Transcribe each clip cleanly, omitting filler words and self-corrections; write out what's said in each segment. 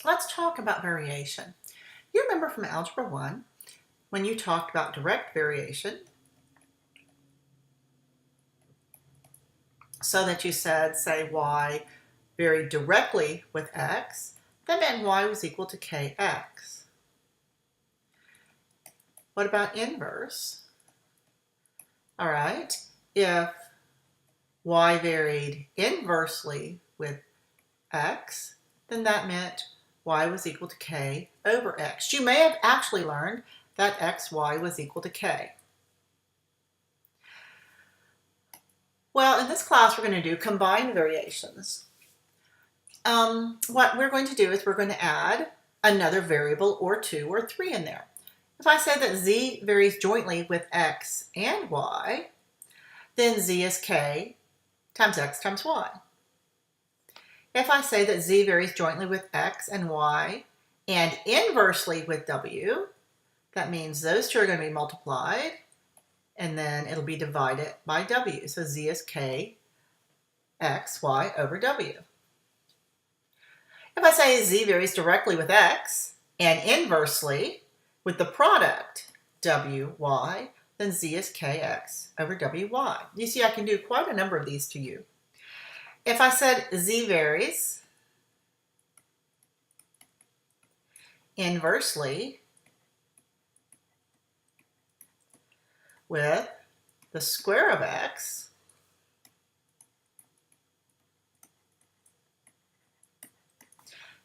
Let's talk about variation. You remember from Algebra 1 when you talked about direct variation, so that you said, say, y varied directly with x, that meant y was equal to kx. What about inverse? All right, if y varied inversely with x, then that meant y was equal to k over x. You may have actually learned that xy was equal to k. Well, in this class, we're going to do combined variations. What we're going to do is we're going to add another variable or 2 or 3 in there. If I say that z varies jointly with x and y, then z is k times x times y. If I say that z varies jointly with x and y and inversely with w, that means those two are going to be multiplied, and then it'll be divided by w. So z is k x y over w. If I say z varies directly with x and inversely with the product w, y, then z is kx over wy. You see, I can do quite a number of these to you. If I said z varies inversely with the square of x,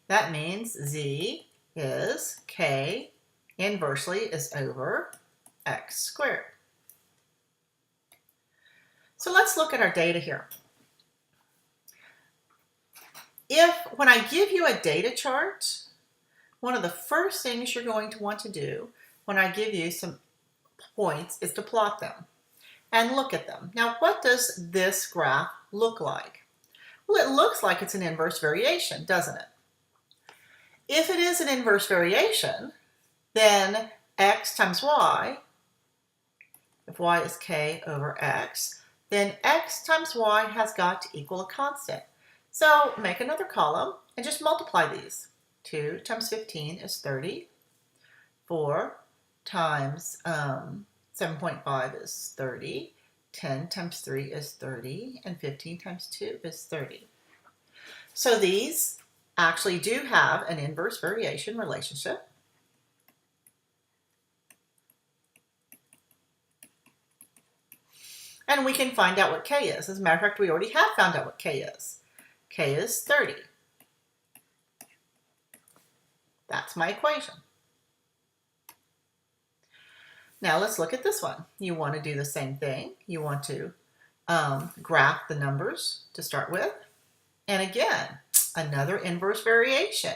that means z is k inversely is over x squared. So let's look at our data here. When I give you a data chart, one of the first things you're going to want to do when I give you some points is to plot them and look at them. Now, what does this graph look like? Well, it looks like it's an inverse variation, doesn't it? If it is an inverse variation, then x times y, if y is k over x, then x times y has got to equal a constant. So make another column and just multiply these. 2 times 15 is 30. 4 times 7.5 is 30. 10 times 3 is 30. And 15 times 2 is 30. So these actually do have an inverse variation relationship. And we can find out what k is. As a matter of fact, we already have found out what k is. K is 30. That's my equation. Now let's look at this one. You want to do the same thing. You want to graph the numbers to start with. And again, another inverse variation.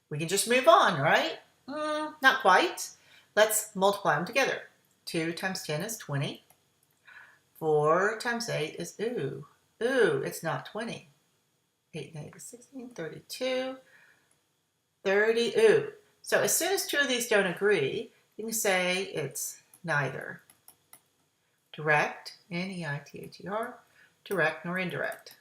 We can just move on, right? Not quite. Let's multiply them together. 2 times 10 is 20. 4 times 8 is, it's not 20. 8 and 8 is 16, 32, 30, So as soon as two of these don't agree, you can say it's neither direct, N-E-I-T-H-E-R, direct nor indirect.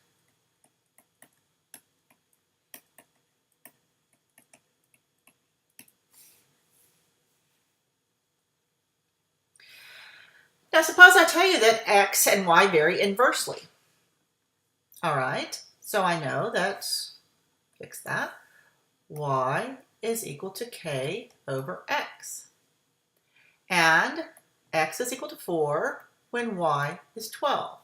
Now suppose I tell you that x and y vary inversely. All right, so I know that, fix that, y is equal to k over x. And x is equal to 4 when y is 12.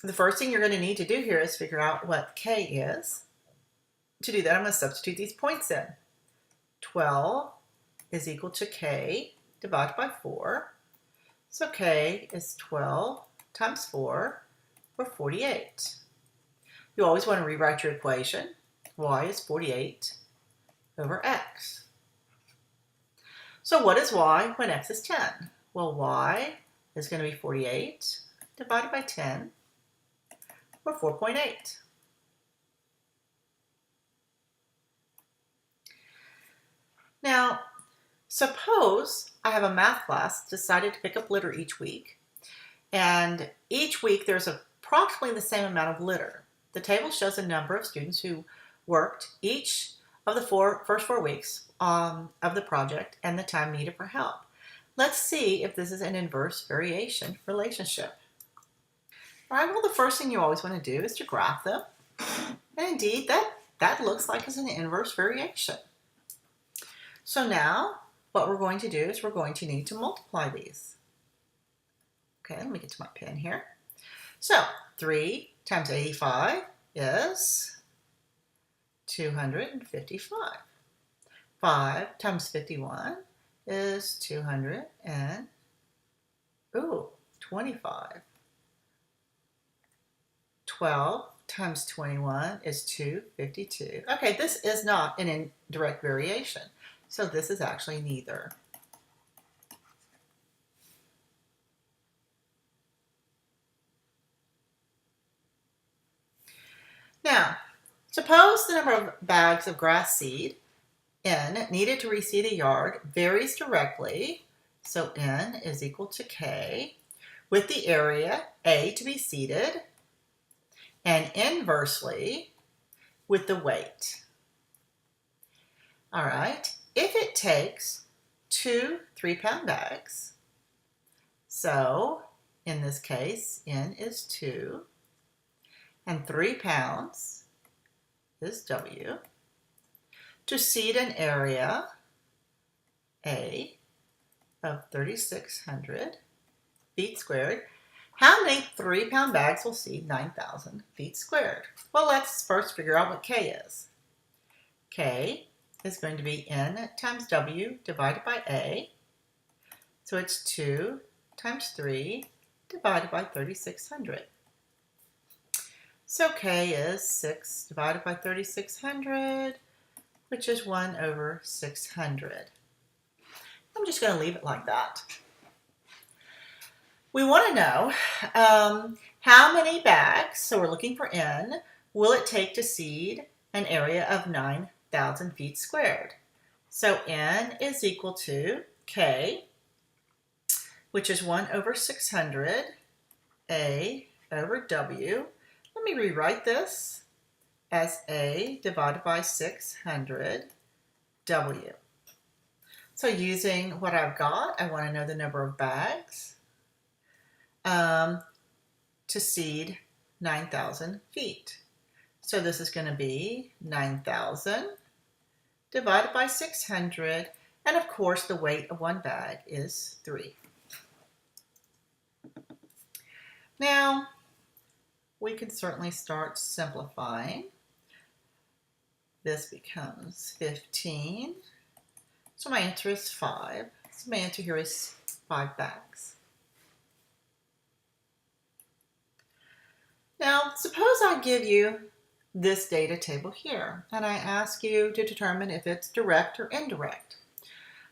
The first thing you're going to need to do here is figure out what k is. To do that, I'm going to substitute these points in. 12 is equal to k divided by 4. So k is 12 times 4, or 48. You always want to rewrite your equation. Y is 48 over x. So what is y when x is 10? Well, y is going to be 48 divided by 10, or 4.8. Now, suppose I have a math class decided to pick up litter each week, and each week there's approximately the same amount of litter. The table shows a number of students who worked each of the first 4 weeks of the project and the time needed for help. Let's see if this is an inverse variation relationship. All right, well, the first thing you always want to do is to graph them. And indeed, that looks like it's an inverse variation. So now what we're going to do is we're going to need to multiply these. Okay, let me get to my pen here. So 3 times 85 is 255. 5 times 51 is 225. 12 times 21 is 252. Okay, this is not an indirect variation, so this is actually neither. Now, suppose the number of bags of grass seed N needed to reseed a yard varies directly, so N is equal to K, with the area A to be seeded, and inversely with the weight. All right, if it takes 2 3-pound bags, so in this case, N is 2, and 3 pounds is W, to seed an area A of 3,600 feet squared, how many 3-pound bags will seed 9,000 feet squared? Well, let's first figure out what K is. K is going to be N times W divided by A. So it's 2 times 3 divided by 3,600. So K is 6 divided by 3,600, which is 1 over 600. I'm just going to leave it like that. We want to know how many bags, so we're looking for N, will it take to seed an area of 9,000 feet squared? So N is equal to K, which is 1 over 600, A over W. Let me rewrite this as A divided by 600 W. So using what I've got, I want to know the number of bags to seed 9,000 feet. So this is going to be 9,000 divided by 600, and of course the weight of one bag is 3. Now, we can certainly start simplifying. This becomes 15. So my answer is 5. So my answer here is 5 bags. Now, suppose I give you this data table here, and I ask you to determine if it's direct or indirect.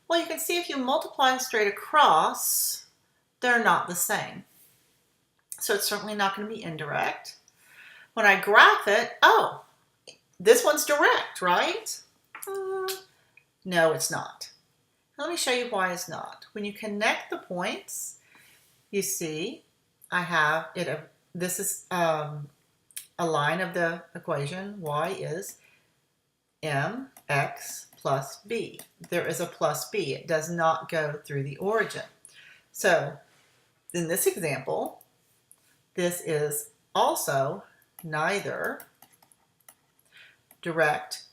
Well, you can see if you multiply straight across, they're not the same. So it's certainly not going to be indirect. When I graph it, oh, this one's direct, right? No, it's not. Let me show you why it's not. When you connect the points, you see I have it. This is a line of the equation. Y is mx plus b. There is a plus b. It does not go through the origin. So in this example, this is also neither direct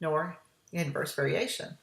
nor inverse variation.